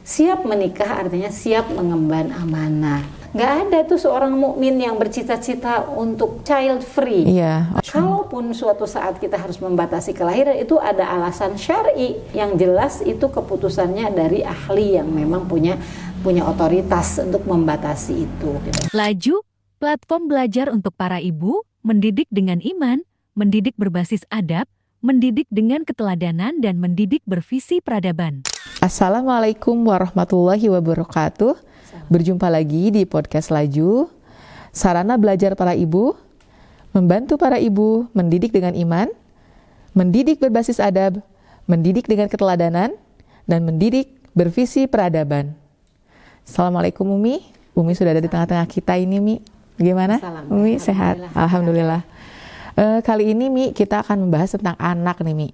Siap menikah artinya siap mengemban amanah. Nggak ada tuh seorang mukmin yang bercita-cita untuk child free. Iya. Kalaupun suatu saat kita harus membatasi kelahiran, itu ada alasan syar'i. Yang jelas itu keputusannya dari ahli yang memang punya otoritas untuk membatasi itu. Laju, platform belajar untuk para ibu, mendidik dengan iman, mendidik berbasis adab, mendidik dengan keteladanan, dan mendidik bervisi peradaban. Assalamualaikum warahmatullahi wabarakatuh. Berjumpa lagi di podcast Laju, sarana belajar para ibu, membantu para ibu mendidik dengan iman, mendidik berbasis adab, mendidik dengan keteladanan, dan mendidik bervisi peradaban. Assalamualaikum Umi. Umi sudah ada di tengah-tengah kita ini, Mi. Bagaimana? Umi sehat? Alhamdulillah. Kali ini, Mi, kita akan membahas tentang anak nih, Mi.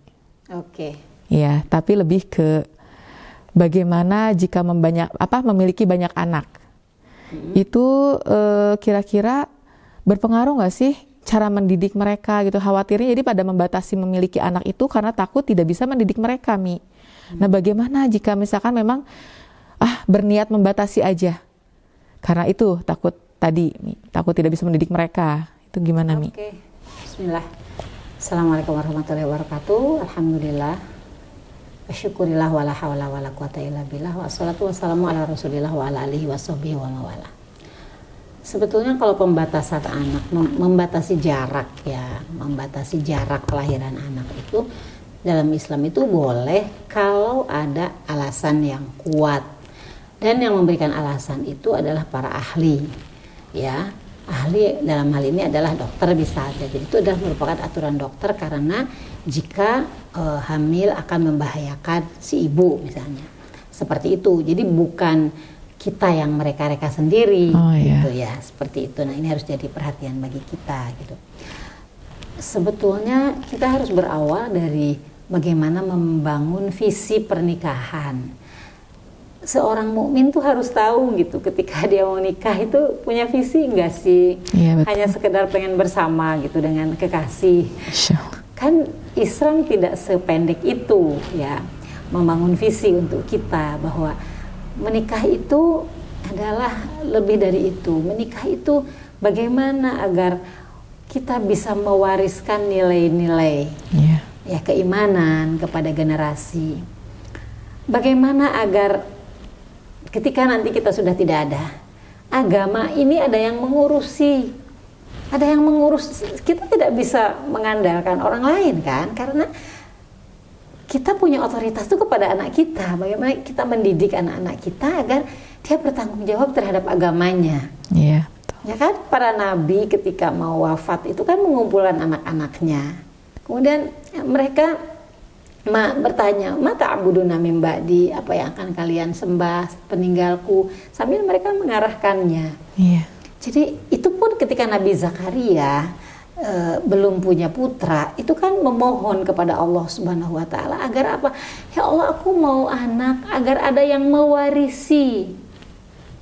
Oke. Ya, tapi lebih ke bagaimana jika memiliki banyak anak. Itu kira-kira berpengaruh nggak sih cara mendidik mereka gitu? Khawatirnya jadi pada membatasi memiliki anak itu karena takut tidak bisa mendidik mereka, Mi. Nah, bagaimana jika misalkan memang berniat membatasi aja? Karena itu takut tadi, Mi, takut tidak bisa mendidik mereka. Itu gimana, Mi? Oke. Bismillah. Assalamualaikum warahmatullahi wabarakatuh. Alhamdulillah. Asyukurillah wala hawla wala quwata illa billah wassalatu wassalamu ala rasulillah wa ala alihi washabbihi wa mawala. Sebetulnya kalau pembatasan anak, membatasi jarak kelahiran anak itu dalam Islam itu boleh kalau ada alasan yang kuat. Dan yang memberikan alasan itu adalah para ahli. Ya, ahli dalam hal ini adalah dokter bisa saja. Jadi itu adalah merupakan aturan dokter karena jika hamil akan membahayakan si ibu misalnya. Seperti itu. Jadi bukan kita yang mereka-reka sendiri gitu ya. Seperti itu. Nah, ini harus jadi perhatian bagi kita gitu. Sebetulnya kita harus berawal dari bagaimana membangun visi pernikahan. Seorang mukmin tuh harus tahu gitu ketika dia mau nikah itu punya visi enggak sih? Iya, hanya sekedar pengen bersama gitu dengan kekasih. Kan Islam tidak sependek itu ya, membangun visi untuk kita bahwa menikah itu adalah lebih dari itu. Menikah itu bagaimana agar kita bisa mewariskan nilai-nilai ya keimanan kepada generasi. Bagaimana agar ketika nanti kita sudah tidak ada, agama ini ada yang mengurusi, ada yang mengurus. Kita tidak bisa mengandalkan orang lain kan, karena kita punya otoritas itu kepada anak kita. Bagaimana kita mendidik anak-anak kita agar dia bertanggung jawab terhadap agamanya. Iya. Ya kan, para nabi ketika mau wafat itu kan mengumpulkan anak-anaknya. Kemudian mereka bertanya, mata abuduna min ba'di, apa yang akan kalian sembah peninggalku, sambil mereka mengarahkannya. Iya. Jadi itu pun ketika Nabi Zakaria belum punya putra, itu kan memohon kepada Allah Subhanahu wa taala agar apa? Ya Allah, aku mau anak agar ada yang mewarisi.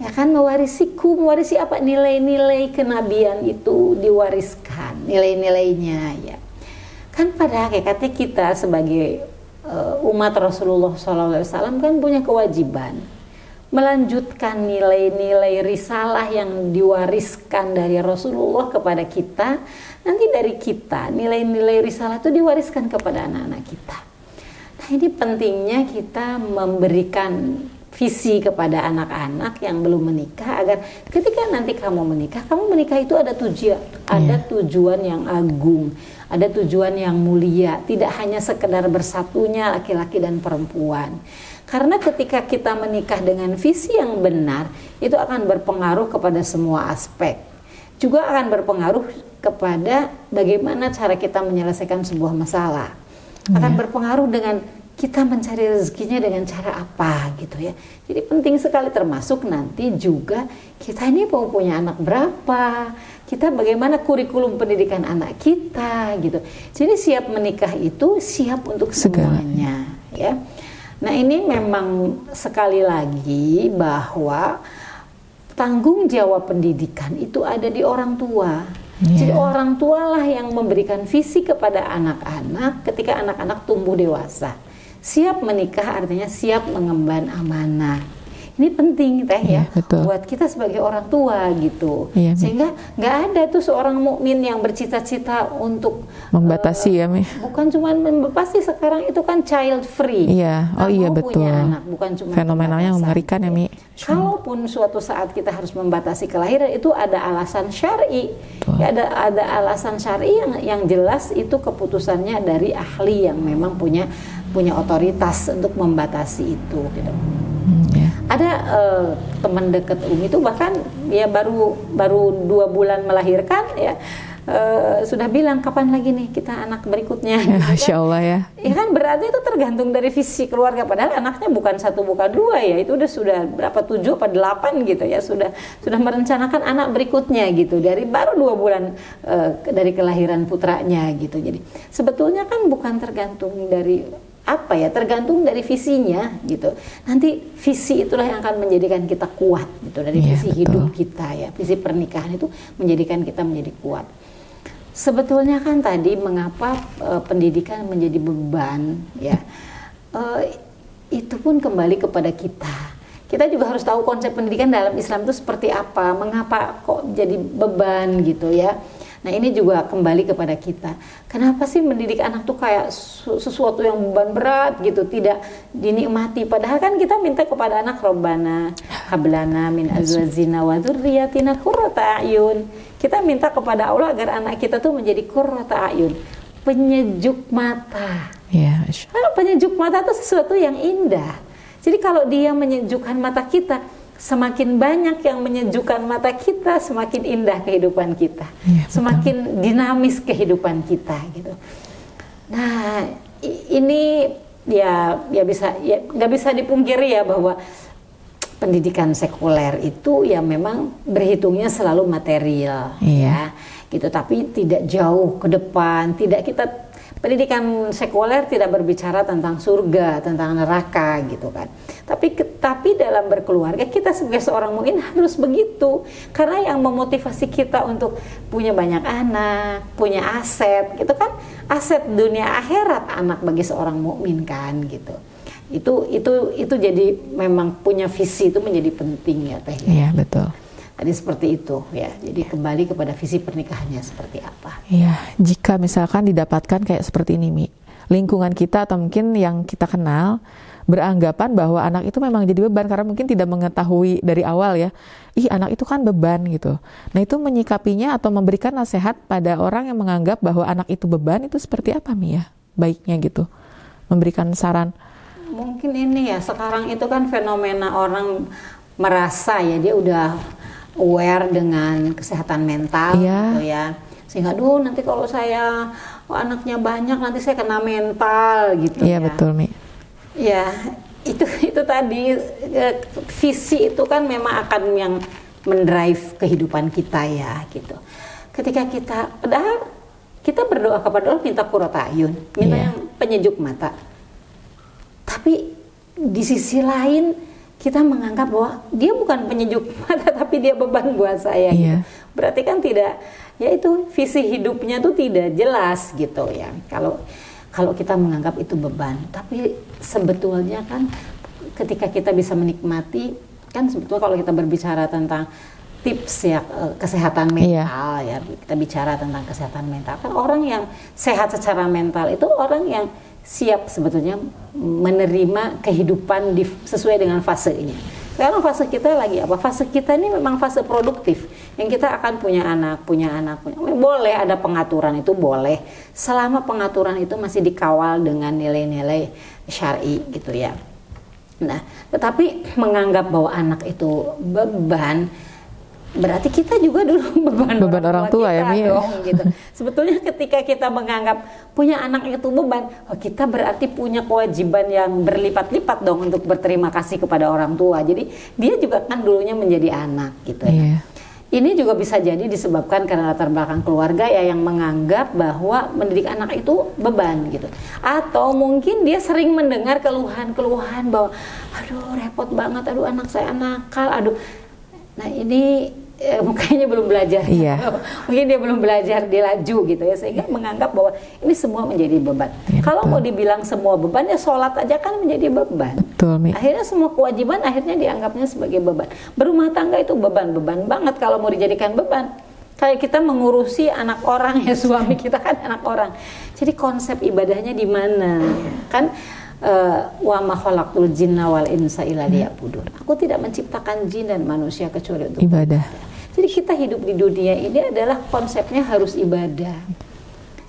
Ya kan, mewarisi apa? Nilai-nilai kenabian itu diwariskan, nilai-nilainya ya. Kan pada hakikatnya kita sebagai umat Rasulullah SAW kan punya kewajiban melanjutkan nilai-nilai risalah yang diwariskan dari Rasulullah kepada kita. Nanti dari kita nilai-nilai risalah itu diwariskan kepada anak-anak kita. Nah, ini pentingnya kita memberikan visi kepada anak-anak yang belum menikah agar ketika nanti kamu menikah itu ada tujuan yang agung, ada tujuan yang mulia, tidak hanya sekedar bersatunya laki-laki dan perempuan. Karena ketika kita menikah dengan visi yang benar, itu akan berpengaruh kepada semua aspek. Juga akan berpengaruh kepada bagaimana cara kita menyelesaikan sebuah masalah. Akan berpengaruh dengan kita mencari rezekinya dengan cara apa gitu ya. Jadi penting sekali, termasuk nanti juga kita ini mau punya anak berapa, kita bagaimana kurikulum pendidikan anak kita gitu. Jadi siap menikah itu siap untuk semuanya ya. Nah, ini memang sekali lagi bahwa tanggung jawab pendidikan itu ada di orang tua. Jadi orang tualah yang memberikan visi kepada anak-anak ketika anak-anak tumbuh dewasa. Siap menikah artinya siap mengemban amanah. Ini penting teh ya, betul. buat kita sebagai orang tua gitu. Iya, Mi. Sehingga nggak ada tuh seorang mukmin yang bercita-cita untuk Membatasi ya, Mi. bukan cuma membatasi, sekarang itu kan child free. Iya, Nggak iya mau betul. punya anak, bukan cuma Fenomenanya pembatasan. mengerikan ya, Mi. Kalaupun suatu saat kita harus membatasi kelahiran, itu ada alasan syar'i. Ya, ada alasan syar'i yang jelas, itu keputusannya dari ahli yang memang punya otoritas untuk membatasi itu gitu. Ya. Ada teman dekat Umi itu bahkan ya baru 2 bulan melahirkan ya, sudah bilang kapan lagi nih kita anak berikutnya. Gitu kan. Masya Allah ya. Ya kan berarti itu tergantung dari visi keluarga, padahal anaknya bukan 1 bukan 2 ya, itu sudah berapa 7 apa 8 gitu ya, sudah merencanakan anak berikutnya gitu dari baru 2 bulan dari kelahiran putranya gitu. Jadi sebetulnya kan bukan tergantung dari tergantung dari visinya gitu. Nanti visi itulah yang akan menjadikan kita kuat gitu, dari visi hidup kita ya. Visi pernikahan itu menjadikan kita menjadi kuat. Sebetulnya kan tadi mengapa pendidikan menjadi beban ya, itu pun kembali kepada kita. Kita juga harus tahu konsep pendidikan dalam Islam itu seperti apa, mengapa kok jadi beban gitu ya. Nah ini juga kembali kepada kita. Kenapa sih mendidik anak tuh kayak sesuatu yang beban berat gitu, tidak dinikmati. Padahal kan kita minta kepada anak, Robbana hablana min azwajina wa dzurriyyatina qurrata a'yun. Kita minta kepada Allah agar anak kita tuh menjadi qurrata a'yun, penyejuk mata. Ya, Kalau penyejuk mata itu sesuatu yang indah. Jadi kalau dia menyejukkan mata kita, semakin banyak yang menyejukkan mata kita, semakin indah kehidupan kita, semakin dinamis kehidupan kita gitu. Nah ini ya nggak bisa dipungkiri ya bahwa pendidikan sekuler itu ya memang berhitungnya selalu material ya gitu, tapi tidak jauh ke depan. Pendidikan sekuler tidak berbicara tentang surga, tentang neraka gitu kan. Tapi dalam berkeluarga kita sebagai seorang mukmin harus begitu. Karena yang memotivasi kita untuk punya banyak anak, punya aset gitu kan. Aset dunia akhirat anak bagi seorang mukmin kan gitu. Itu jadi memang punya visi itu menjadi penting ya Teh. Iya, betul. Tadi seperti itu ya. Jadi kembali kepada visi pernikahannya seperti apa. Iya, jika misalkan didapatkan kayak seperti ini, Mi, lingkungan kita atau mungkin yang kita kenal beranggapan bahwa anak itu memang jadi beban karena mungkin tidak mengetahui dari awal ya, anak itu kan beban gitu. Nah itu menyikapinya atau memberikan nasihat pada orang yang menganggap bahwa anak itu beban itu seperti apa, Mi ya? Baiknya gitu, memberikan saran. Mungkin ini ya, sekarang itu kan fenomena orang merasa ya dia udah aware dengan kesehatan mental gitu ya, sehingga nanti kalau saya anaknya banyak nanti saya kena mental gitu ya. Iya betul, Mi. Ya itu tadi visi itu kan memang akan yang mendrive kehidupan kita ya gitu. Ketika padahal kita berdoa kepada Allah minta qurrata ayun, minta yang penyejuk mata. Tapi di sisi lain kita menganggap bahwa dia bukan penyejuk mata tapi dia beban buat saya gitu. Berarti kan tidak, ya itu visi hidupnya tuh tidak jelas gitu ya. Kalau kita menganggap itu beban, tapi sebetulnya kan ketika kita bisa menikmati, kan sebetulnya kalau kita berbicara tentang tips ya kesehatan mental ya, kita bicara tentang kesehatan mental, kan orang yang sehat secara mental itu orang yang siap sebetulnya menerima kehidupan sesuai dengan fasenya. Sekarang fase kita lagi apa? Fase kita ini memang fase produktif, yang kita akan punya anak. Boleh ada pengaturan, itu boleh, selama pengaturan itu masih dikawal dengan nilai-nilai syar'i gitu ya. Nah, tetapi menganggap bahwa anak itu beban, berarti kita juga dulu beban orang tua ya, Mi. Gitu. Sebetulnya ketika kita menganggap punya anak itu beban, kita berarti punya kewajiban yang berlipat-lipat dong untuk berterima kasih kepada orang tua. Jadi dia juga kan dulunya menjadi anak gitu ya. Ini juga bisa jadi disebabkan karena latar belakang keluarga ya, yang menganggap bahwa mendidik anak itu beban gitu. Atau mungkin dia sering mendengar keluhan-keluhan bahwa aduh repot banget, aduh anak saya nakal, aduh. Nah ini mukanya belum belajar. Iya. Mungkin dia belum belajar di laju gitu ya, sehingga menganggap bahwa ini semua menjadi beban. Ya, kalau betul. mau dibilang semua beban, ya sholat aja kan menjadi beban. Betul, Mi. Akhirnya semua kewajiban akhirnya dianggapnya sebagai beban. Berumah tangga itu beban banget kalau mau dijadikan beban. Kayak kita mengurusi anak orang ya, suami kita kan anak orang. Jadi konsep ibadahnya di mana? Kan wa ma khalaqtul jinna wal insa illa liya'budun. Aku tidak menciptakan jin dan manusia kecuali untuk Ibadah. Jadi kita hidup di dunia ini adalah konsepnya harus ibadah.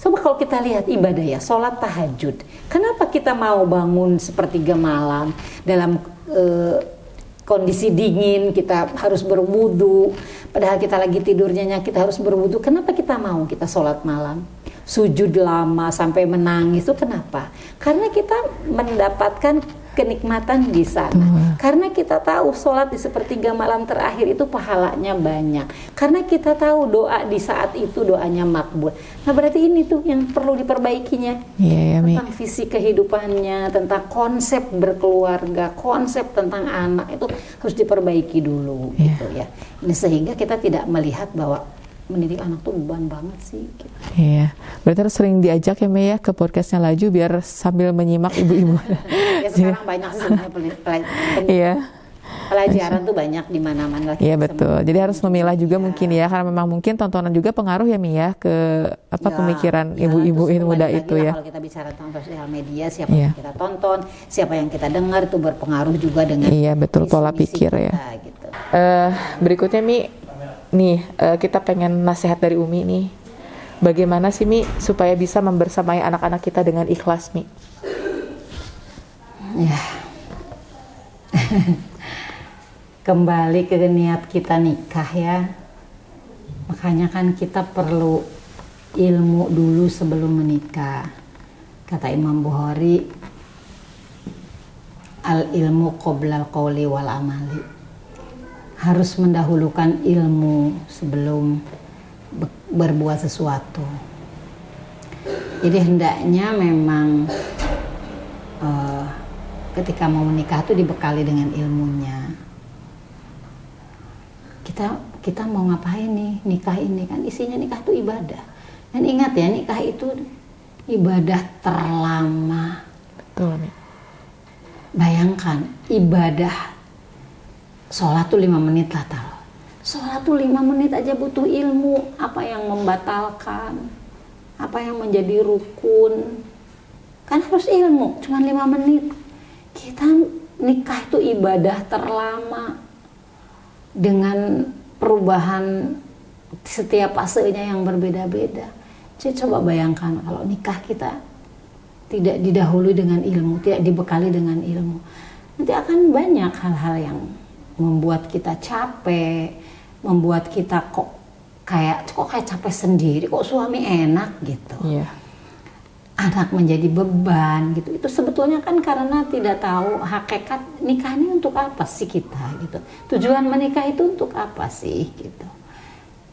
Coba kalau kita lihat ibadah ya, sholat tahajud. Kenapa kita mau bangun sepertiga malam dalam kondisi dingin, kita harus berwudu. Padahal kita lagi tidurnya kita harus berwudu. Kenapa kita mau kita sholat malam? Sujud lama sampai menangis itu kenapa? Karena kita mendapatkan kenikmatan di sana. Karena kita tahu sholat di sepertiga malam terakhir itu pahalanya banyak. Karena kita tahu doa di saat itu doanya makbul. Nah berarti ini tuh yang perlu diperbaikinya. Iya, ya, Mi. Tentang visi kehidupannya, tentang konsep berkeluarga, konsep tentang anak itu harus diperbaiki dulu gitu ya. Ini sehingga kita tidak melihat bahwa mendidik anak tuh beban banget sih gitu. Iya, berarti harus sering diajak ya, Mei, ya, ke podcastnya Laju biar sambil menyimak ibu-ibu. Ya sekarang banyak sih sebenarnya Iya. pelajaran tuh banyak di mana-mana. Iya betul. Jadi harus memilah juga mungkin ya, karena memang mungkin tontonan juga pengaruh ya, Mi, ya, ke apa pemikiran ibu-ibu terus muda kembali itu lagi lah ya. Kalau kita bicara tentang sosial media, siapa yang kita tonton, siapa yang kita dengar itu berpengaruh juga dengan Iya betul, pola visi-misi pikir kita, ya. gitu. Berikutnya, Mi, nih kita pengen nasihat dari Umi nih. Bagaimana sih, Mi, supaya bisa membersamai anak-anak kita dengan ikhlas, Mi? Ya. Kembali ke niat kita nikah ya. Makanya kan kita perlu ilmu dulu sebelum menikah. Kata Imam Bukhari, al ilmu qoblal qawli wal amali. Harus mendahulukan ilmu sebelum berbuat sesuatu. Jadi hendaknya memang ketika mau menikah itu dibekali dengan ilmunya. Kita mau ngapain nih, nikah ini kan isinya nikah itu ibadah. Dan ingat ya, nikah itu ibadah terlama. Betul, Mi. Bayangkan ibadah sholat tuh 5 menit lah taruh. Sholat tuh 5 menit aja butuh ilmu. Apa yang membatalkan, apa yang menjadi rukun, kan harus ilmu. Cuman 5 menit. Kita nikah itu ibadah terlama dengan perubahan setiap fasenya yang berbeda-beda. Jadi coba bayangkan kalau nikah kita tidak didahului dengan ilmu, tidak dibekali dengan ilmu, nanti akan banyak hal-hal yang membuat kita capek, membuat kita kok kayak capek sendiri, kok suami enak gitu. Iya. Anak menjadi beban gitu. Itu sebetulnya kan karena tidak tahu hakikat nikah ini untuk apa sih kita gitu. Tujuan menikah itu untuk apa sih gitu.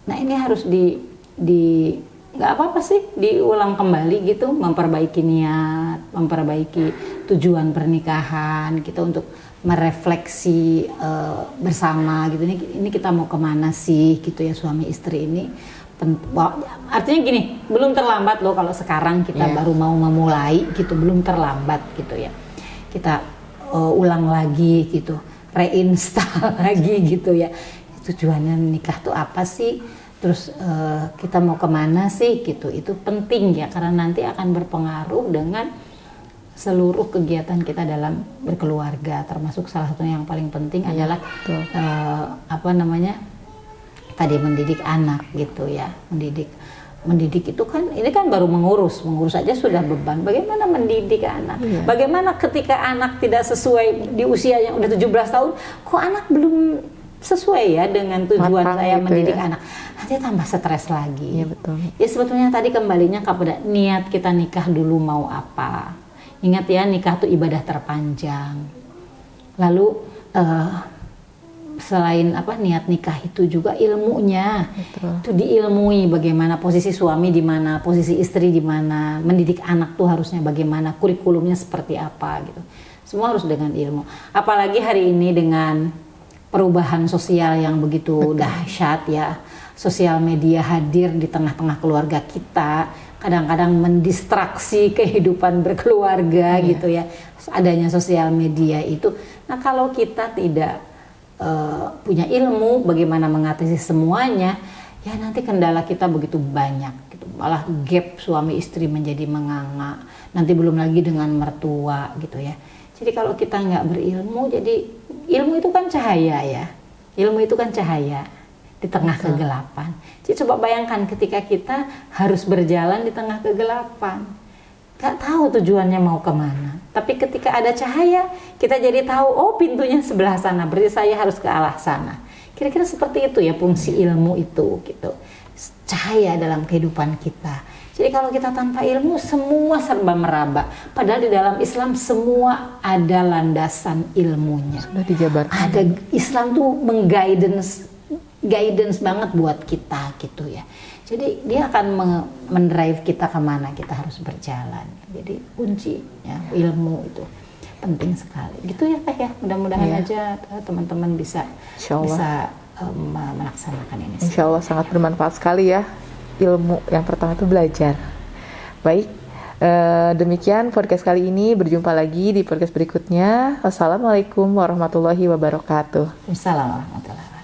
Nah ini harus nggak apa-apa sih diulang kembali gitu, memperbaiki niat, memperbaiki tujuan pernikahan gitu untuk merefleksi bersama gitu. Ini kita mau kemana sih gitu ya, suami istri ini. Artinya gini, belum terlambat loh kalau sekarang kita baru mau memulai gitu, belum terlambat gitu ya. Kita ulang lagi gitu, reinstall lagi gitu ya. Tujuannya nikah tuh apa sih? Terus kita mau kemana sih gitu? Itu penting ya, karena nanti akan berpengaruh dengan seluruh kegiatan kita dalam berkeluarga. Termasuk salah satunya yang paling penting adalah tadi mendidik anak gitu ya. Mendidik itu kan, ini kan baru mengurus aja sudah beban. Bagaimana mendidik anak? Iya. Bagaimana ketika anak tidak sesuai di usia yang udah 17 tahun, kok anak belum sesuai ya dengan tujuan Matang saya gitu mendidik ya. anak. Nanti tambah stres lagi. Iya betul. Ya sebetulnya tadi kembalinya kepada niat kita nikah dulu mau apa. Ingat ya, nikah itu ibadah terpanjang. Lalu selain niat nikah itu juga ilmunya. Betul. Itu diilmui bagaimana posisi suami di mana, posisi istri di mana, mendidik anak tuh harusnya bagaimana, kurikulumnya seperti apa gitu. Semua harus dengan ilmu. Apalagi hari ini dengan perubahan sosial yang begitu dahsyat ya. Sosial media hadir di tengah-tengah keluarga kita, kadang-kadang mendistraksi kehidupan berkeluarga gitu ya. Adanya sosial media itu. Nah, kalau kita tidak punya ilmu bagaimana mengatasi semuanya, ya nanti kendala kita begitu banyak gitu. Malah gap suami istri menjadi menganga. Nanti belum lagi dengan mertua gitu ya. Jadi kalau kita nggak berilmu, jadi ilmu itu kan cahaya ya. Ilmu itu kan cahaya di tengah kegelapan. Jadi coba bayangkan ketika kita harus berjalan di tengah kegelapan. Gak tahu tujuannya mau kemana. Tapi ketika ada cahaya, kita jadi tahu, oh pintunya sebelah sana, berarti saya harus ke arah sana. Kira-kira seperti itu ya fungsi ilmu itu gitu. Cahaya dalam kehidupan kita. Jadi kalau kita tanpa ilmu, semua serba meraba. Padahal di dalam Islam semua ada landasan ilmunya. Sudah dijabarkan. Ada Islam tuh guidance banget buat kita gitu ya. Jadi dia akan mendrive kita kemana kita harus berjalan. Jadi kuncinya ilmu itu penting sekali. Gitu ya Teh ya. Mudah-mudahan aja teman-teman bisa melaksanakan ini. Insya Allah sangat bermanfaat sekali ya. Ilmu yang pertama itu belajar. Baik, demikian podcast kali ini. Berjumpa lagi di podcast berikutnya. Wassalamualaikum warahmatullahi wabarakatuh. Waalaikumsalam warahmatullahi wabarakatuh.